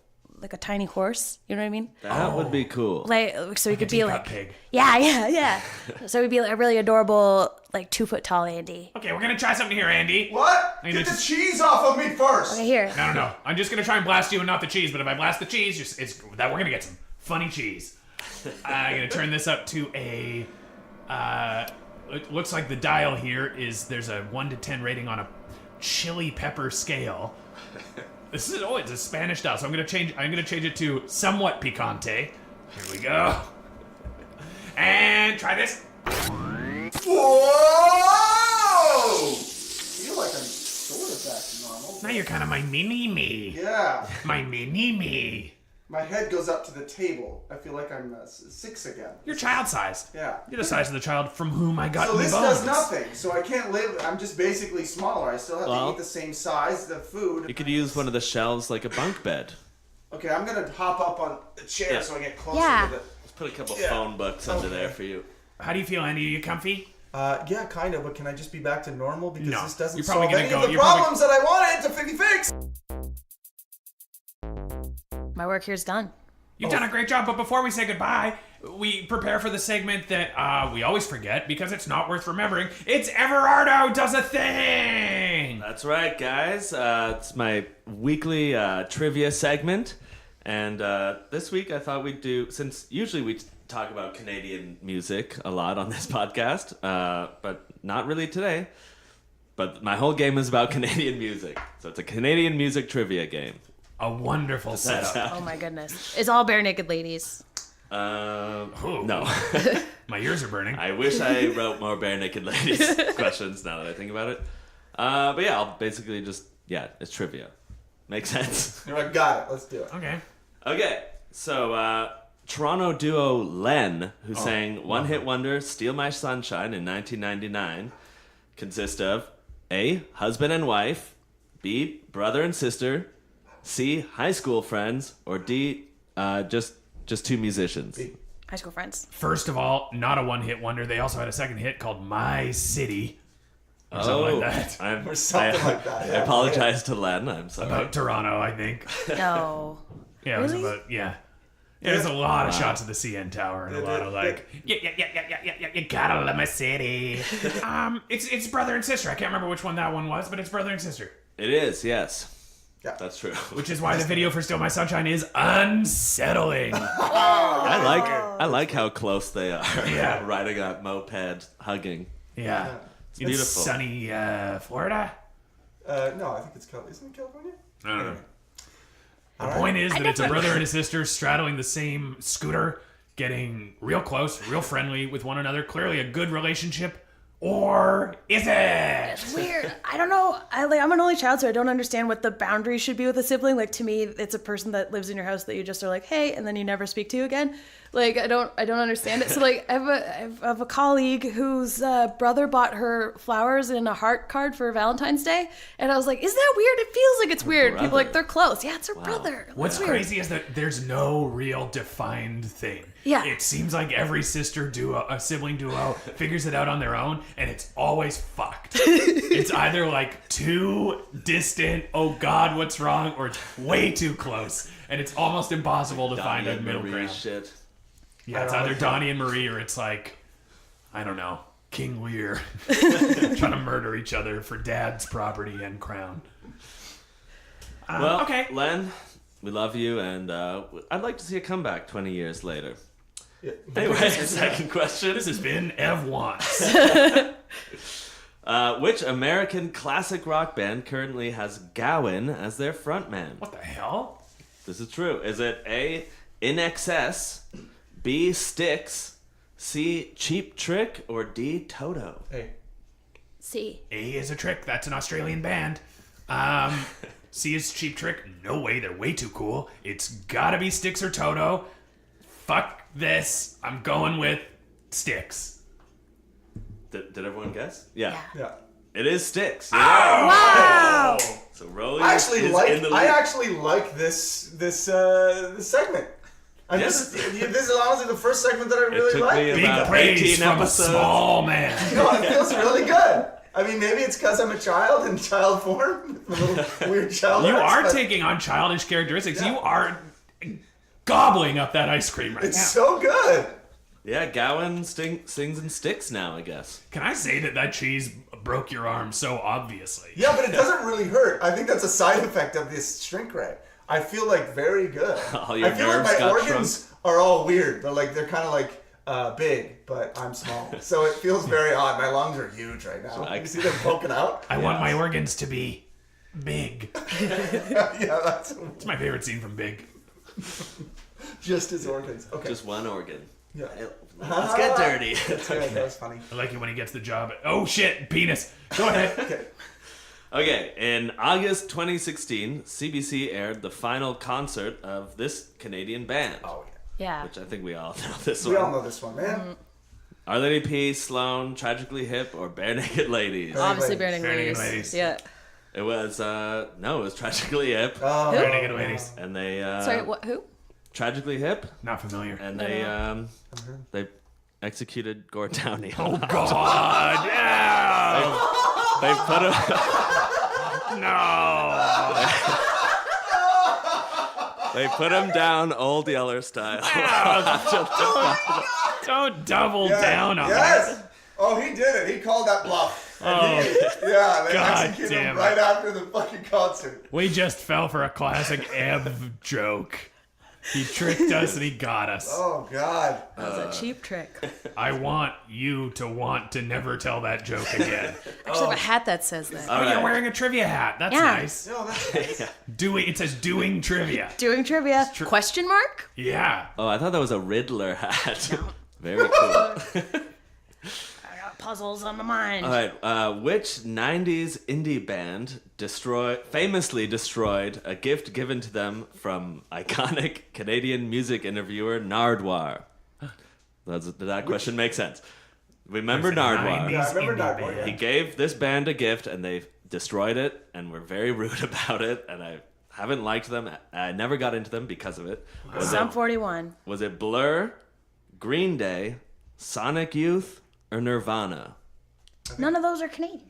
tiny horse? You know what I mean? That would be cool. Like so he could be teacup like pig. Yeah. So he'd be like a really adorable, like 2 foot tall Andy. Okay, we're going to try something here, Andy. What? I mean, Get the it's- cheese off of me first. Okay, here. No. I'm just going to try and blast you and not the cheese, but if I blast the cheese, we're going to get some funny cheese. I'm going to turn this up to a... it looks like the dial here is... There's a 1 to 10 rating on a chili pepper scale. It's a Spanish dial, so I'm going to change it to somewhat picante. Here we go. And try this. Whoa! I feel like I'm sort of back to normal. Now you're kind of my mini-me. Yeah. My mini-me. My head goes up to the table. I feel like I'm 6 again. You're child-sized. Yeah. You're the size of the child from whom I got So this bones. does nothing. So I can't live. I'm just basically smaller. I still have to eat the same size, the food. You could use one of the shelves like a bunk bed. Okay, I'm gonna hop up on the chair so I get closer Yeah. to the... Let's put a couple phone books under there for you. How do you feel, Andy? Are you comfy? Yeah, kind of, but can I just be back to normal? Because No. this doesn't You're probably solve gonna any go- of the you're probably- problems that I wanted to fix. My work here's done. You've done a great job, but before we say goodbye, we prepare for the segment that we always forget because it's not worth remembering. It's Everardo Does a Thing! That's right, guys. It's my weekly trivia segment. And this week I thought we'd do, since usually we talk about Canadian music a lot on this podcast, but not really today. But my whole game is about Canadian music. So it's a Canadian music trivia game. A wonderful setup. Oh my goodness. It's all bare naked ladies. No. My ears are burning. I wish I wrote more bare naked ladies questions now that I think about it. But yeah, I'll basically just, it's trivia. Makes sense. I got it. Let's do it. Okay. Okay, so Toronto duo Len, who sang One Hit Wonder, Steal My Sunshine in 1999, consist of A, husband and wife, B, brother and sister, C, high school friends, or D, just two musicians. High school friends. First of all, not a one-hit wonder. They also had a second hit called My City. Or something like that. Or something like that. I Yeah. apologize to Len, I'm sorry. About Toronto, I think. No. Yeah, it was Really? about, yeah. There's a lot of shots of the CN Tower and a lot of like, you gotta love my city. It's brother and sister. I can't remember which one that one was, but it's brother and sister. It is, yes. Yeah. That's true. Which is why the video for Steal My Sunshine is unsettling. I like how close they are. Yeah. Riding a moped, hugging. Yeah. It's beautiful. Sunny Florida. No, I think it's Isn't it California? I don't know. The All right. point is that it's a brother and a sister straddling the same scooter, getting real close, real friendly with one another. Clearly a good relationship. Or is it? It's weird. I don't know. I'm an only child, so I don't understand what the boundary should be with a sibling. Like, to me, it's a person that lives in your house that you just are like, hey, and then you never speak to again. Like, I don't understand it. So, like, I have a colleague whose brother bought her flowers in a heart card for Valentine's Day, and I was like, isn't that weird? It feels like it's weird. People are like, they're close. Yeah, it's her brother. What's Weird. crazy is that there's no real defined thing. Yeah. It seems like every a sibling duo, figures it out on their own, and it's always fucked. It's either like too distant, oh God, what's wrong, or it's way too close, and it's almost impossible to find a middle Marie ground. Shit. Yeah, it's either Donnie and Marie, or it's like, I don't know, King Lear trying to murder each other for dad's property and crown. Well, okay. Len, We love you, and I'd like to see a comeback 20 years later. Yeah. Anyway, second question. This has been Ev Wants. Which American classic rock band currently has Gowan as their frontman? What the hell? This is true. Is it A, In Excess, B, Styx, C, Cheap Trick, or D, Toto? Hey. C. A is a Trick. That's an Australian band. C is Cheap Trick. No way. They're way too cool. It's gotta be Styx or Toto. Fuck this. I'm going with Styx. Did everyone guess? Yeah. Yeah. It is Styx. Wow. So Rollie I is in the lead. I actually like this segment. And Yes. this is honestly the first segment that I really took like. me Big about praise 18 from episodes. a small man. No, it feels really good. I mean, maybe it's because I'm a child in child form, with a little weird child. You arts, are but taking on childish characteristics. Yeah. You are gobbling up that ice cream right It's now. so good. Yeah, Gowan sings in Styx now, I guess. Can I say that cheese broke your arm so obviously? Yeah, but it doesn't really hurt. I think that's a side effect of this shrink ray. I feel like very good. All your I feel like nerves my got organs are all weird. They're kind of like big, but I'm small. So it feels very odd. My lungs are huge right now. I- You see them poking out? I want my organs to be big. Yeah, that's It's my favorite scene from Big. just his organs. Okay. Just one organ. Yeah. Let's get dirty. Yeah, that was funny. I like it when he gets the job. Oh shit, penis. Go ahead. Okay. Okay, in August 2016, CBC aired the final concert of this Canadian band. Oh, yeah. Yeah. Which I think we all know this We one. all know this one, man. Our Lady P, Sloan, Tragically Hip, or Bare Naked Ladies? Obviously, Ladies. Burning Burning Ladies. Ladies. Yeah. It was, no, it was Tragically Hip. Oh, Bare Naked Ladies. And they, Sorry, what? Who? Tragically Hip, Not familiar. and they executed Gord Downey. Oh god. Yeah. They put him, No. they put him down Old Yeller style. Don't double yeah. down on Yes. Oh, he did it. He called that bluff. And yeah, they God executed damn him it. right after the fucking concert. We just fell for a classic Ev joke. He tricked us and he got us. Oh, God. That was a cheap trick. I want you to want to never tell that joke again. Actually, I have a hat that says that. Oh, you're wearing a trivia hat. That's Yeah. nice. No, that's nice. It says doing trivia. Doing trivia? Question mark? Yeah. Oh, I thought that was a Riddler hat. Very cool. I got puzzles on my mind. All right, which 90s indie band famously destroyed a gift given to them from iconic Canadian music interviewer Nardwuar? Did that question make sense? Remember Nardwuar? Yeah, I remember Indie Nardwuar, band. He gave this band a gift and they destroyed it and were very rude about it, and I haven't liked them. I never got into them because of it. Sum 41. Was it Blur, Green Day, Sonic Youth, or Nirvana? None of those are Canadian.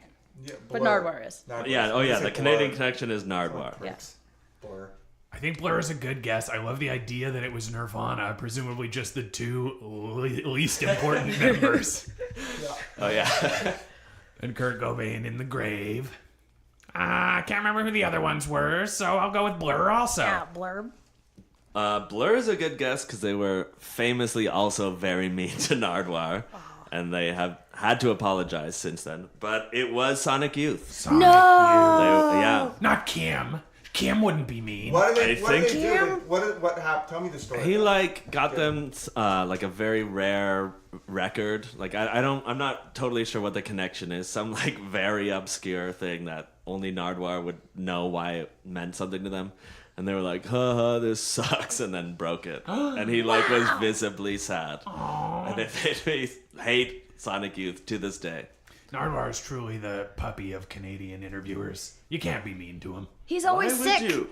Yeah, But Blur. Nardwuar is. Nardwuar. Yeah, oh I yeah, say the Canadian Blur. connection is Nardwuar. Yes. Blur. I think Blur is a good guess. I love the idea that it was Nirvana, presumably just the two least important members. Oh yeah. And Kurt Cobain in the grave. I can't remember who the other ones were, so I'll go with Blur also. Yeah, blurb. Blur is a good guess because they were famously also very mean to Nardwuar, and they have had to apologize since then. But it was Sonic Youth. Sonic No! They- yeah. Youth. Not Kim. Kim wouldn't be mean. What did I they, what did think- they do? What happened? Tell me the story. He got them like a very rare record. Like I'm not totally sure what the connection is. Some like very obscure thing that only Nardwuar would know why it meant something to them. And they were like, haha, this sucks, and then broke it. And he like was visibly sad. And it made me hate Sonic Youth to this day. Nardwuar is truly the puppy of Canadian interviewers. You can't be mean to him. He's always Why would sick. you?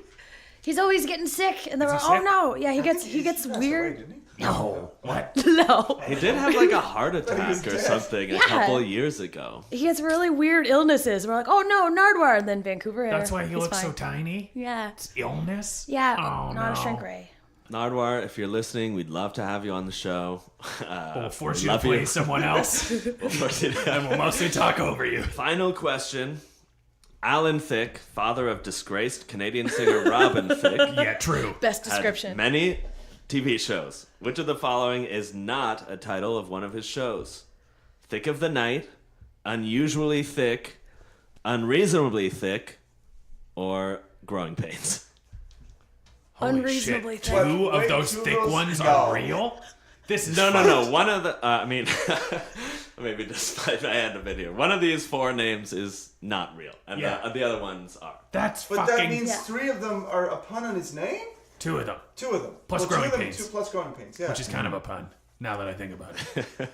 He's always getting sick, and they're Is like, he "Oh sick? no, yeah, he I gets think he gets passed weird." away, didn't he? No. What? No, He did have like a heart was attack or dead. something a Yeah. couple years ago. he gets really weird illnesses. We're like, "Oh no, Nardwuar," and then Vancouver Air. That's why he He's looks so fine. tiny? Yeah, Illness? yeah, Oh, not no. a shrink ray. Nardwuar, if you're listening, we'd love to have you on the show. We'll force we you to love play you. someone else, We'll force you to- and we'll mostly talk over you. Final question. Alan Thicke, father of disgraced Canadian singer Robin Thicke, Yeah, true. Best had description. many TV shows. Which of the following is not a title of one of his shows? Thick of the Night, Unusually Thick, Unreasonably Thick, or Growing Pains? Holy Unreasonably shit. thick. Two of Wait, those two of thick those- ones no. are real? This is No. fucked. One of the, maybe despite my hand a bit here. One of these four names is not real, and Yeah. the other ones are. That's But fucking that means Yeah. 3 of them are a pun on his name? two of them, 2 of them. Plus Well, growing 2 of them, pains. 2 plus growing pains, yeah. which is kind of a pun, now that I think about it.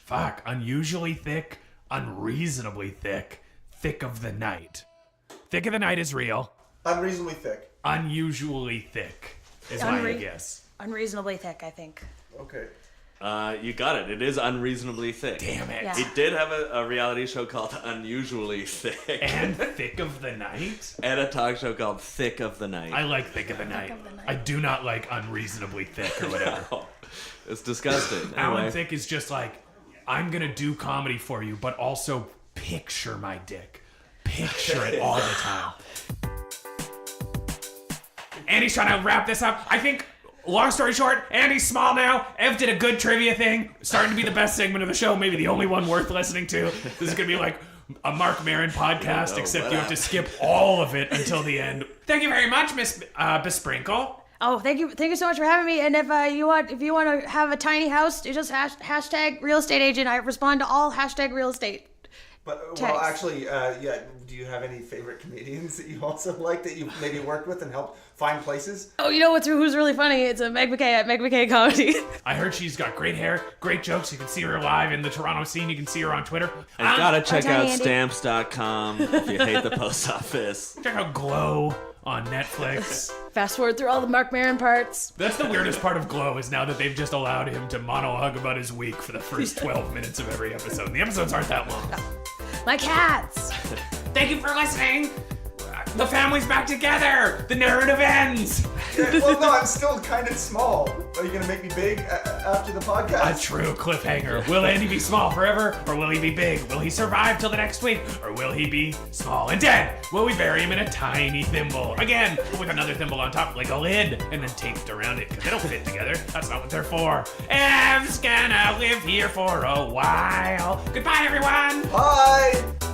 Fuck. Unusually thick, unreasonably thick, thick of the night. Thick of the night is real. Unreasonably thick. Unusually thick is my Unre- guess. Unreasonably thick, I think. Okay. You got it. It is Unreasonably Thick. Damn it. Yeah. He did have a reality show called Unusually Thick. And thick of the night? And a talk show called Thick of the Night. I like thick of the night. of the night. I do not like unreasonably thick or whatever. It's disgusting. Alan Anyway, Thicke is just like, I'm gonna do comedy for you, but also picture my dick. Picture it all the time. Andy's trying to wrap this up. I think, long story short, Andy's small now. Ev did a good trivia thing. Starting to be the best segment of the show, maybe the only one worth listening to. This is gonna be like a Mark Maron podcast, No, except what you have to skip all of it until the end. Thank you very much, Miss Besprinkle. Oh, thank you so much for having me. And if you want to have a tiny house, you just hashtag real estate agent. I respond to all hashtag real estate. But, well, Text. actually, yeah, do you have any favorite comedians that you also like that you've maybe worked with and helped find places? Oh, you know who's really funny? It's a Meg McKay at Meg McKay Comedy. I heard she's got great hair, great jokes. You can see her live in the Toronto scene. You can see her on Twitter. and gotta check Tiny out Andy. stamps.com if you hate the post office. Check out Glow on Netflix. Fast forward through all the Mark Maron parts. That's the weirdest part of Glow is now that they've just allowed him to monologue about his week for the first 12 minutes of every episode. The episodes aren't that long. My cats. Thank you for listening. The family's back together. The narrative ends. Yeah, well, no, I'm still kind of small. Are you going to make me big after the A podcast? true cliffhanger. Will Andy be small forever, or will he be big? Will he survive till the next week, or will he be small and dead? Will we bury him in a tiny thimble? Again, with another thimble on top, like a lid, and then taped around it, because they don't fit together. That's not what they're for. Ev's gonna live here for a while. Goodbye, everyone. Bye!